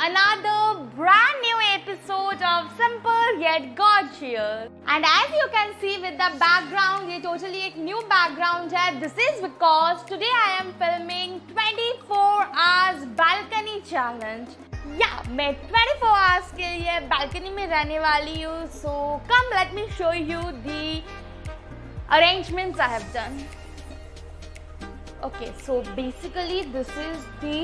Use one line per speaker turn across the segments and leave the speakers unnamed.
another brand new episode of Simple Yet Gorgeous. And as you can see with the background, ये totally एक new background है. This is because today I am filming 24 hours balcony challenge. मैं 24 hours के लिए balcony में रहने वाली हूँ. So come let me show you the arrangements I have done. Okay, so basically this is the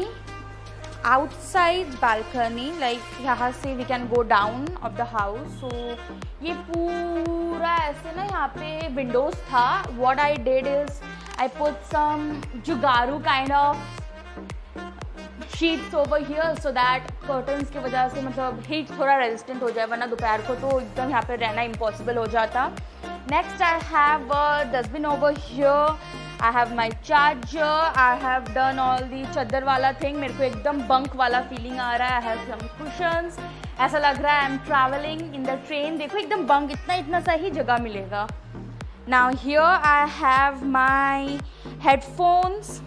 outside balcony, like यहाँ से we can go down of the house. So ये पूरा ऐसे ना यहाँ पे windows था. What I did is I put some जुगारू kind of sheets over here so that curtains की वजह से मतलब heat थोड़ा resistant हो जाए, वरना दोपहर को तो एकदम यहाँ पे रहना impossible हो जाता. Next I have a dustbin over here. I have my charger. I have done all the चद्दर वाला thing. मेरे को एकदम bunk वाला feeling आ रहा है. I have some cushions. ऐसा लग रहा है I'm traveling in the train. देखो एकदम bunk, इतना सा ही जगह मिलेगा. Now here I have my headphones.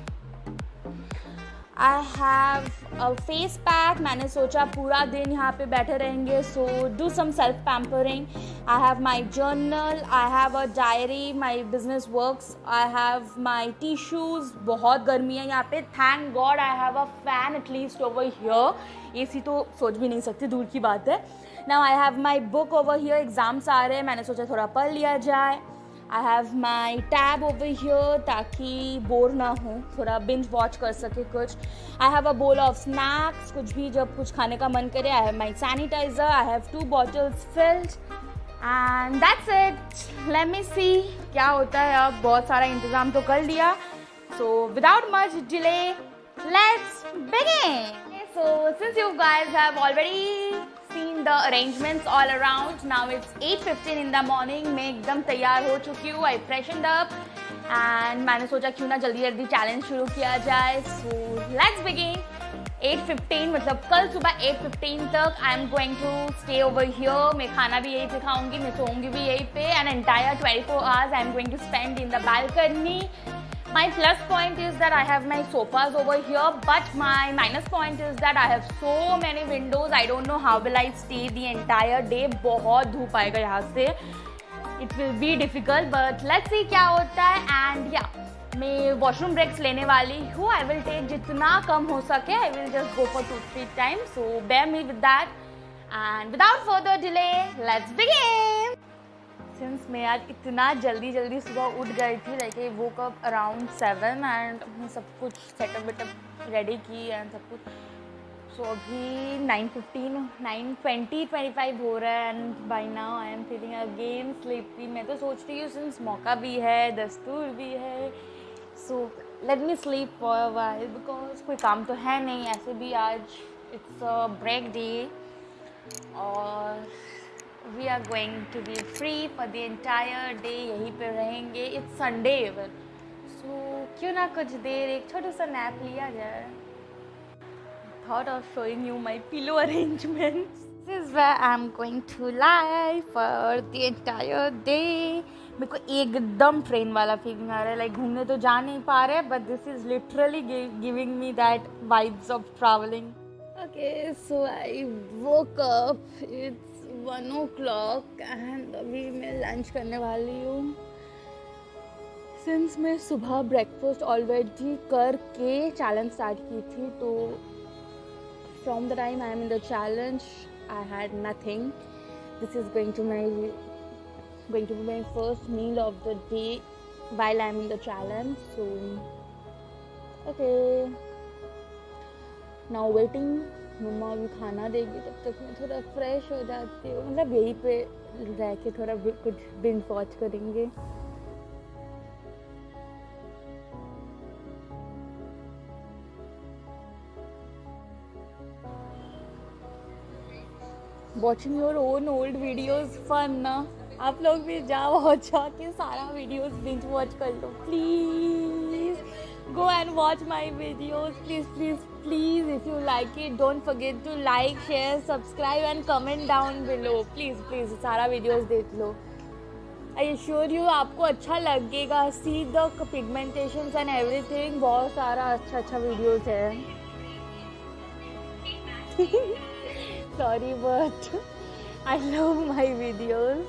I have a face pack. मैंने सोचा पूरा दिन यहाँ पे बैठे रहेंगे, so do some self pampering. I have my journal. I have a diary. My business works. I have my tissues. बहुत गर्मी है यहाँ पे. Thank God I have a fan at least over here. AC तो सोच भी नहीं सकती, दूर की बात है. Now I have my book over here. Exams आ रहे हैं, मैंने सोचा थोड़ा पढ़ लिया जाए. I have my tab over here ताकि बोर ना हो, थोड़ा binge watch कर सके कुछ. I have a bowl of snacks, कुछ भी जब कुछ खाने का मन करे. I have my sanitizer. I have 2 bottles filled. And that's it. Let me see क्या होता है. अब बहुत सारा इंतज़ाम तो कर लिया. So without much delay, let's begin. So since you guys have already seen the arrangements all around, now it's 8:15 in the morning. मैं एकदम तैयार हो चुकी हूँ. I freshened up and मैंने सोचा क्यों ना जल्दी चैलेंज शुरू किया जाए. So let's begin. 8:15 मतलब कल सुबह 8:15 तक I am going to stay over here. मैं खाना भी यहीं पे खाऊंगी, मैं सोऊंगी भी यहीं पे. An entire 24 hours I am going to spend in the balcony. My plus point is that I have my sofas over here, but my minus point is that I have so many windows. I don't know how will I stay the entire day. बहुत धूप आएगा यहाँ से. It will be difficult, but let's see क्या होता है. And yeah, मैं washroom breaks लेने वाली हूँ. I will take जितना कम हो सके. I will just go for 2-3 times. So bear me with that. And without further delay, let's begin. Since मैं आज इतना जल्दी सुबह उठ गई थी, like I woke up around 7 and सब कुछ सेटअप वेटअप रेडी की एंड सब कुछ. So अभी 9:15, 9:20, 25 हो रहा है and by now I am feeling again sleepy. मैं तो सोच रही हूँ since मौका भी है, दस्तूर भी है, so let me sleep for a while because कोई काम तो है नहीं. ऐसे भी आज it's a break day और we are going to be free for the entire day. यहीं पे रहेंगे. It's Sunday even. So क्यों ना कुछ देर एक छोटा सा नैप लिया जाए. Thought of showing you my pillow arrangements. This is where I'm going to lie for the entire day. मेरे को एकदम ट्रेन वाला फीलिंग आ रहा है. लाइक घूमने तो जा नहीं पा रहे, but this is literally giving me that vibes of traveling. Okay, so I woke up. It's 1 o'clock and अभी मैं लंच करने वाली हूँ. सिंस मैं सुबह ब्रेकफास्ट ऑलरेडी करके चैलेंज स्टार्ट की थी, तो from the time I am in the challenge I had nothing. This is going to be my first meal of the day while I am in the challenge. So okay, now waiting. मम्मा अभी खाना देगी, तब तक मैं थोड़ा fresh हो जाती हूँ. मतलब यहीं पे रह के थोड़ा कुछ बिंज वॉच करेंगे. Watching your own old videos fun ना. आप लोग भी जाओ के सारा वीडियोज़ बिंज वॉच कर लो. Please go and watch my videos. Please, if you like it, don't forget to like, share, subscribe and comment down below. Please सारा videos देख लो. I assure you आपको अच्छा लगेगा. See the pigmentations and everything. बहुत सारा अच्छा videos है. Sorry, but I love my videos.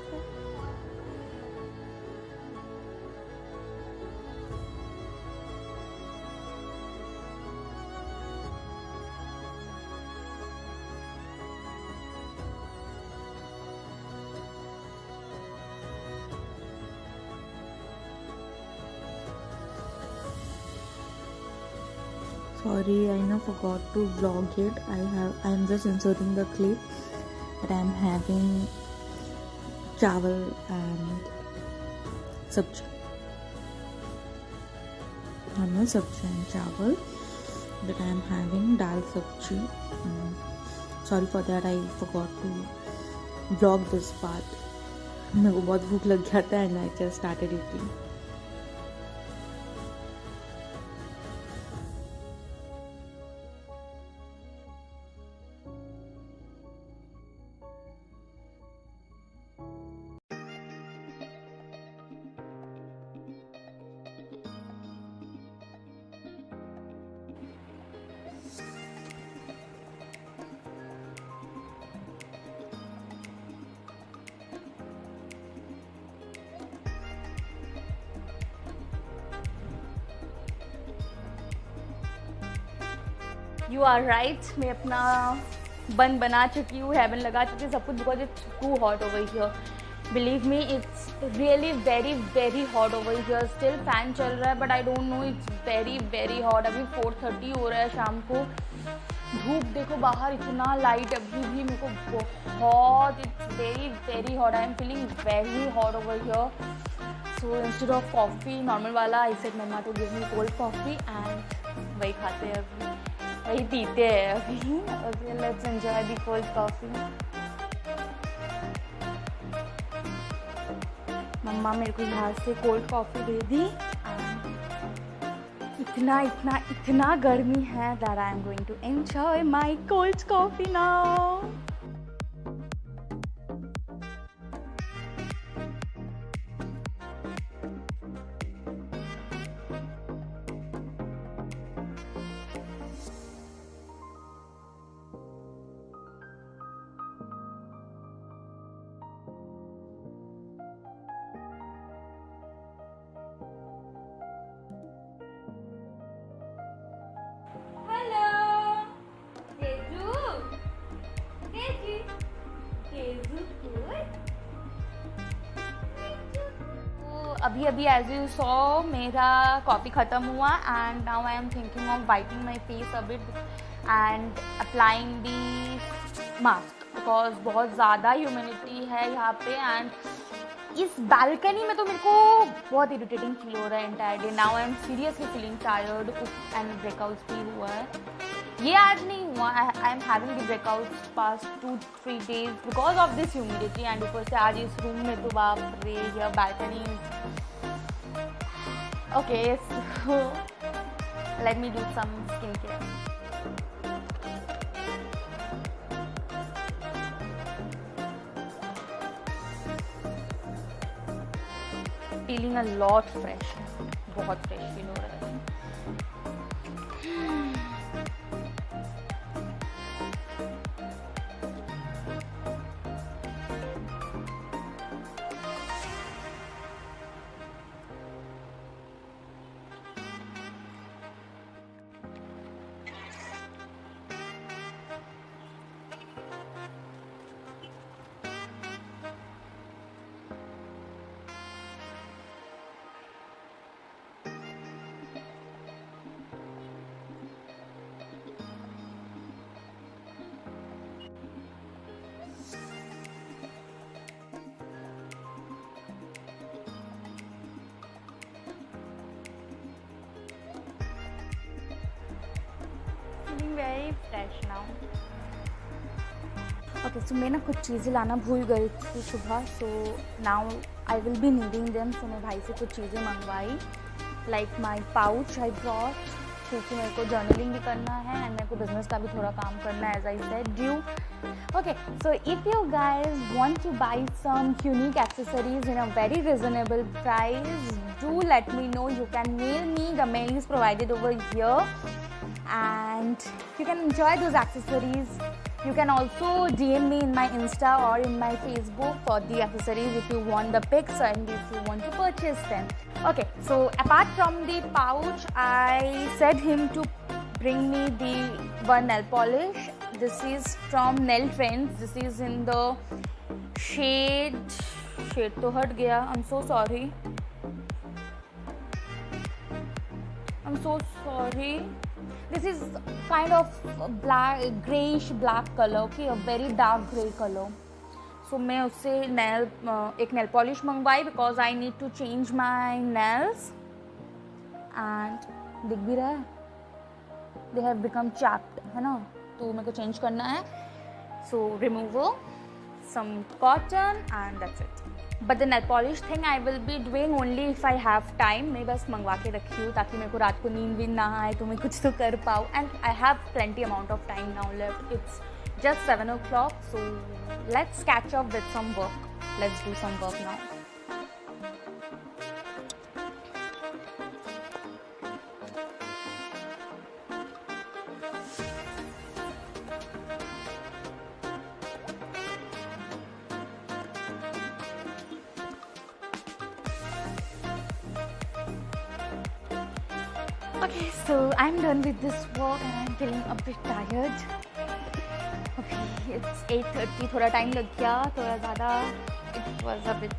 Sorry, I forgot to vlog it. I am just inserting the clip that I am having chawal and sabji. Normal sabji and chawal. That I am having dal sabji. Sorry for that. I forgot to vlog this part. मेरे को बहुत भूख लग गया था and I just started eating.
You are right. मैं अपना बन बना चुकी हूँ, हेवन लगा चुकी हूँ, सब कुछ, because it's too hot over here. Believe me, it's really very very hot over here. Still fan चल रहा है, but I don't know, it's very very hot. अभी 4:30 हो रहा है शाम को. धूप देखो बाहर, इतना लाइट अभी भी. मेरे को बहुत, it's very very hot. I am feeling very hot over here. So instead of coffee normal वाला, I said mamma to give me cold coffee, and वही खाते हैं अभी, वही पीते हैं अभी. Okay, let's enjoy the cold coffee. मम्मा मेरे को यहाँ से कोल्ड कॉफ़ी दे दी. इतना इतना इतना गर्मी है that I am going to enjoy my cold coffee now. अभी अभी एज यू सॉ मेरा कॉफ़ी ख़त्म हुआ, and now I am thinking of whiting my face a bit and applying the mask, because बहुत ज़्यादा ह्यूमिडिटी है यहाँ पे. एंड इस बालकनी में तो मेरे को बहुत इरिटेटिंग फील हो रहा है entire day. Now I am seriously feeling tired, and breakouts भी हुआ है. ये आज नहीं हुआ, I am having the breakouts past 2-3 days because of this humidity. And ऊपर से आज इस रूम में तो बाप रे, या balcony. Okay, so let me do some skin care. Feeling a lot fresh, बहुत फ्रेश फील हो रहा है. Very fresh now. Okay, so मैं ना कुछ चीज़ें लाना भूल गई थी सुबह, so now I will be needing them. So मैं भाई से कुछ चीज़ें मंगवाई, like my pouch I brought, क्योंकि मेरे को जर्नलिंग भी करना है एंड मेरे को बिजनेस का भी थोड़ा काम करना है, as I said you. Okay, so if you guys want to buy some unique accessories in a very reasonable price, do let me know. You can mail me. The mail is provided over here. and you can enjoy those accessories. You can also DM me in my Insta or in my Facebook for the accessories if you want the pics and if you want to purchase them. Okay, so apart from the pouch, I said him to bring me the one nail polish. This is from Nail Trends. This is in the shade to hurt gaya. I'm so sorry. This is kind of black, greyish black color, okay, a very dark grey color. So मैं उससे एक nail polish मंगवाई because I need to change my nails and दिख भी रहा है, they have become chapped, है ना, तो मेरे को change करना है. So removal, some cotton and that's it. But the nail polish thing I will be doing only if I have time. मैं बस मंगवा के रखी हूँ ताकि मेरे को रात को नींद भी ना आए तो मैं कुछ तो कर पाऊँ. And I have plenty amount of time now left. It's just 7 o'clock, so let's catch up with some work. Let's do some work now. Okay, so I'm done with this work and I'm feeling a bit tired. Okay, it's 8:30. थोड़ा time लग गया, थोड़ा ज़्यादा. It was a bit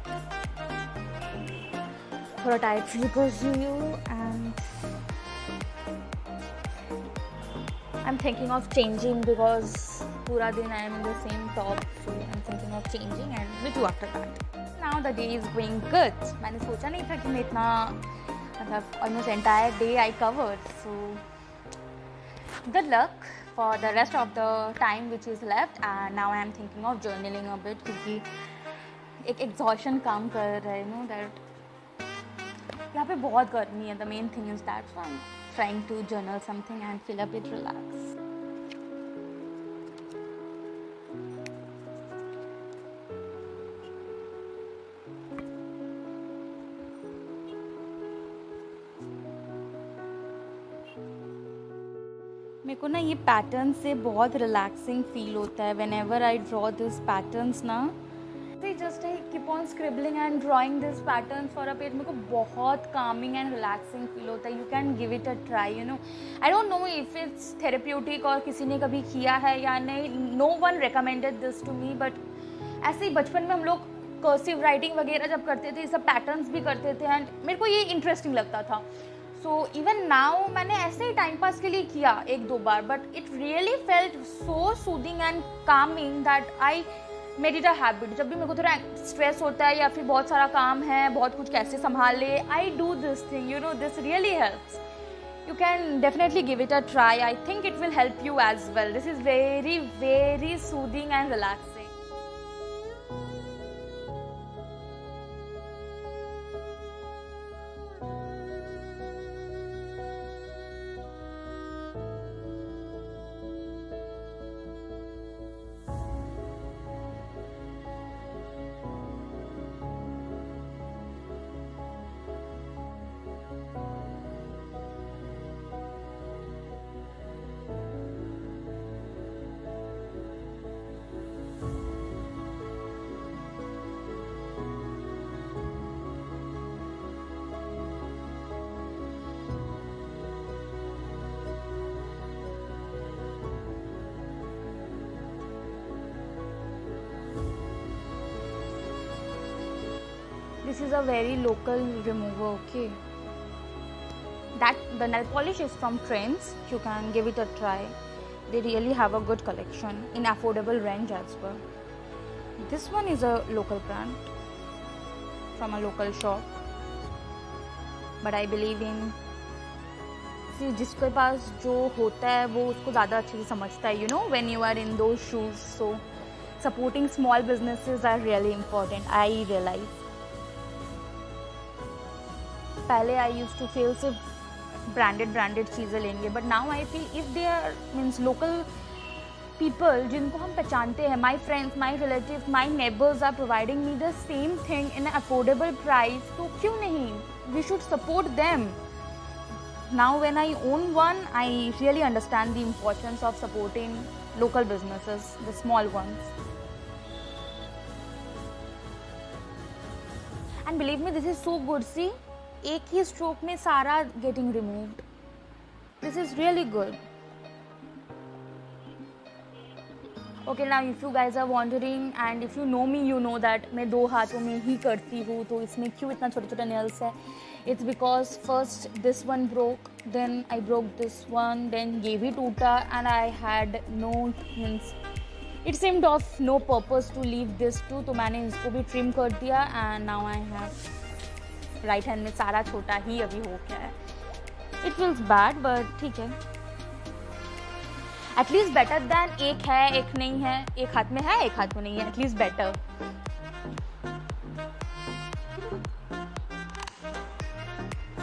थोड़ा tired feel कर रही हूँ and I'm thinking of changing because पूरा दिन I am in the same top, so I'm thinking of changing and we'll do after that. Now the day is going good. मैंने सोचा नहीं था कि मैं इतना almost entire day I covered, so good luck for the rest of the time which is left. And now I am thinking of journaling a bit क्योंकि एक exhaustion काम कर रहा है, you know that यहाँ पे बहुत गर्मी है. The main thing is that, so I'm trying to journal something and feel a bit relaxed. मेरे को ना ये पैटर्न से बहुत रिलैक्सिंग फील होता है. Whenever I draw this patterns ना, just I keep on scribbling and drawing this pattern for a period. मेरे को बहुत कामिंग एंड रिलैक्सिंग फील होता है. You can give it a try, you know. I don't know if it's therapeutic और किसी ने कभी किया है या नहीं. No one recommended this to me, but ऐसे ही बचपन में हम लोग कर्सिव राइटिंग वगैरह जब करते थे, ये सब पैटर्न्स भी करते थे एंड मेरे को ये इंटरेस्टिंग लगता था. सो इवन नाउ मैंने ऐसे ही टाइम पास के लिए किया एक दो बार, but it really felt so soothing and calming that I made it a habit. जब भी मेरे को थोड़ा स्ट्रेस होता है या फिर बहुत सारा काम है, बहुत कुछ कैसे संभाले, I do this thing, you know. This really helps. You can definitely give it a try. I think it will help you as well. This is very, very soothing and relaxing. This is a very local remover, okay. That the nail polish is from Trends. You can give it a try. They really have a good collection in affordable range as well. This one is a local brand from a local shop, but I believe in, see, जिसके पास जो होता है वो उसको ज़्यादा अच्छे से समझता है, you know, when you are in those shoes. So supporting small businesses are really important, I realize. पहले आई यूज टू फील सिर्फ ब्रांडेड चीज़ें लेंगे, but now I feel if they are means local people जिनको हम पहचानते हैं, my friends, my relatives, my neighbours are providing me the same thing in affordable price, तो क्यों नहीं, we should support them. now when I own one, I really understand the importance of supporting local businesses, the small ones. And believe me, this is so good. See, एक ही stroke में सारा getting removed. This is really good. Okay, now if you guys are wondering and if you know me, you know that मैं 2 हाथों में ही करती हूँ, तो इसमें क्यों इतना छोटे छोटे nails है? It's because first this one broke, then I broke this one, then ये भी टूटा, and I had no means it seemed of no purpose to leave this too, तो मैंने इसको भी trim कर दिया and now I have right hand में सारा छोटा ही अभी हो गया है. It feels bad but ठीक है. At least better than एक है एक नहीं है, एक हाथ में है एक हाथ में नहीं है. At least better.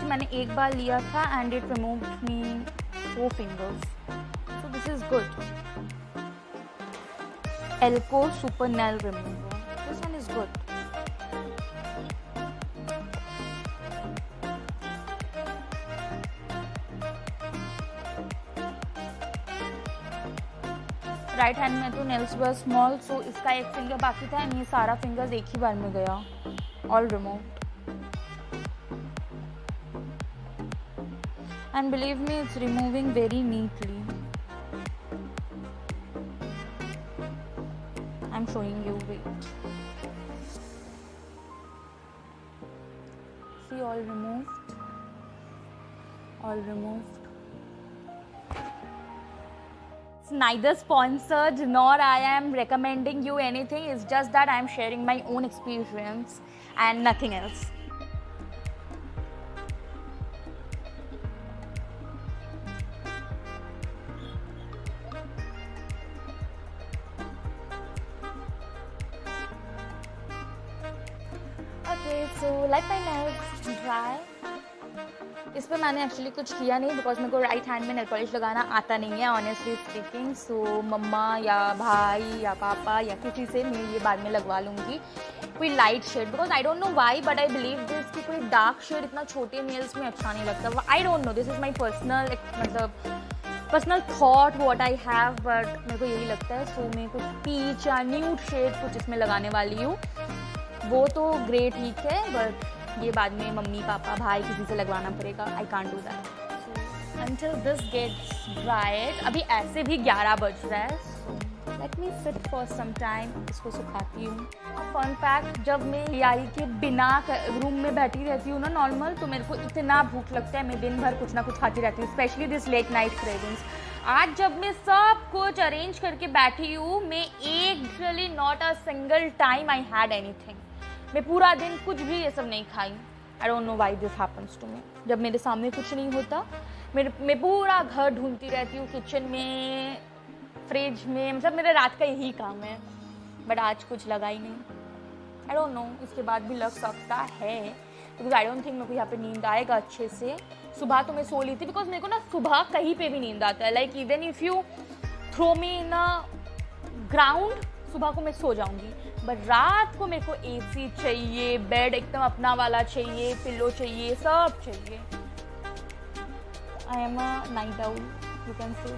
मैंने एक बार लिया था and it removed me 4 fingers. So this is good. Elko Super Nail Remover. This one is good. Right hand में तो नेल्स वर स्मॉल, सो इसका एक फिंगर बाकी था एंड ये सारा फिंगर्स एक ही बार में गया. All removed. And believe me, it's removing very neatly. I'm showing you, wait. See, all removed. All removed. It's neither sponsored nor I am recommending you anything. It's just that I am sharing my own experience and nothing else. So let my nails dry. इस पर मैंने actually कुछ किया नहीं because मेरे को right hand में nail polish लगाना आता नहीं है ऑनेस्टली स्पीकिंग. सो मम्मा या भाई या पापा या किसी से मैं ये बाद में लगवा लूँगी कोई light shade because I don't know why but I believe this कि कोई डार्क शेड इतना छोटे नेल्स में अच्छा नहीं लगता. आई don't no, this is my personal personal thought what I have but मेरे को यही लगता है. सो मैं कुछ पीच या न्यूड शेड कुछ इसमें लगाने वाली हूँ. वो तो ग्रे ठीक है बट ये बाद में मम्मी पापा भाई किसी से लगवाना पड़ेगा. I can't do that until this gets dried. अभी ऐसे भी 11 बज रहा है. So let me sit for some time. इसको सुखाती हूँ. फन फैक्ट, जब मैं यारी के बिना रूम में बैठी रहती हूँ ना नॉर्मल, तो मेरे को इतना भूख लगता है मैं दिन भर कुछ ना कुछ खाती रहती हूँ. Specially this late night cravings. आज जब मैं सब कुछ अरेंज करके बैठी हूँ, मैं actually not a single time I had anything. मैं पूरा दिन कुछ भी ये सब नहीं खाई. I don't know why this happens to me. जब मेरे सामने कुछ नहीं होता मैं पूरा घर ढूंढती रहती हूँ, किचन में, फ्रिज में. मतलब मेरा रात का यही काम है बट आज कुछ लगा ही नहीं. आई डोंट नो, इसके बाद भी लग सकता है बिकॉज आई डोंट थिंक मेरे को यहाँ पे नींद आएगा अच्छे से. सुबह तो मैं सो ली थी बिकॉज मेरे को ना सुबह कहीं पे भी नींद आता है. Like even if you throw me in a ground, सुबह को मैं सो जाऊंगी बट रात को मेरे को एसी चाहिए, बेड एकदम अपना वाला चाहिए, पिलो चाहिए, सब चाहिए. I am a night owl you can say.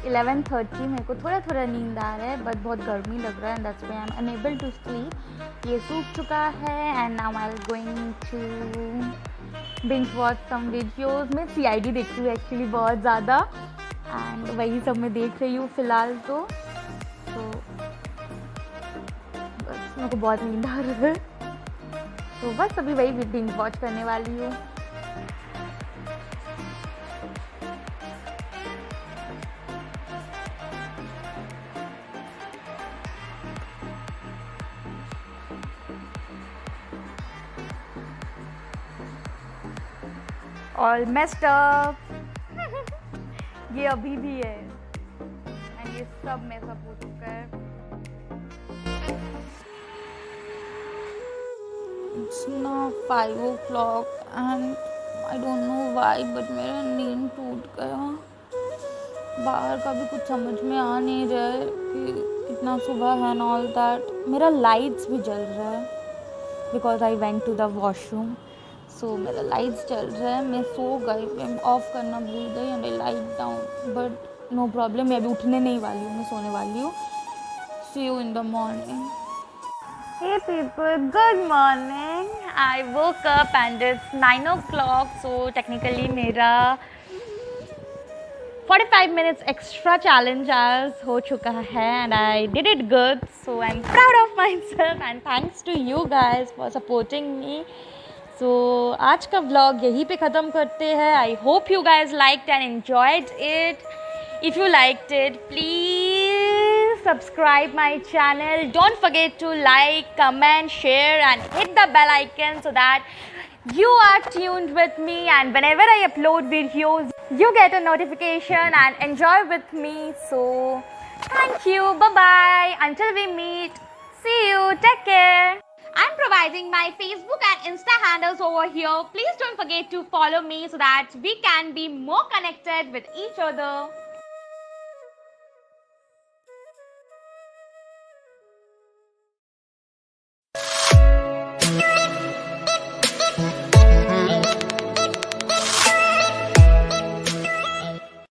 11:30. मेरे को थोड़ा थोड़ा नींद आ रहा है बट बहुत गर्मी लग रहा है and that's why I am unable to sleep. ये सूख चुका है and now I am going to binge watch some videos. मैं CID देखती हूँ एक्चुअली बहुत ज़्यादा एंड वही सब मैं देख रही हूँ फ़िलहाल. तो बस मेरे को बहुत नींद आ रहा है तो बस अभी वही बिंज वॉच करने वाली हूँ. All messed up. ये अभी भी है एंड ये सब मेकअप हो चुका है. It's now 5 o'clock and I don't know why but मेरा नींद टूट गया. बाहर का भी कुछ समझ में आ नहीं रहा है कि कितना सुबह है एंड ऑल दैट. मेरा लाइट्स भी जल रहा है because I went to the washroom. So मेरा लाइट्स चल रहा है, मैं सो गई, मैं ऑफ करना भूल गई and I light down, but no problem, मैं अभी उठने नहीं वाली हूँ, मैं सोने वाली हूँ. See you in the morning. Hey people, good morning. I woke up and it's 9 o'clock, so technically मेरा 45 minutes extra challenge आज हो चुका है and I did it good, so I'm proud of myself and thanks to you guys for supporting me. So आज का vlog यहीं पे ख़त्म करते हैं. I hope you guys liked and enjoyed it. If you liked it, please subscribe my channel. Don't forget to like, comment, share and hit the bell icon so that you are tuned with me, and whenever I upload videos you get a notification and enjoy with me. So thank you, bye bye, until we meet, see you, take care. I'm providing my Facebook and Insta handles over here. Please don't forget to follow me so that we can be more connected with each other.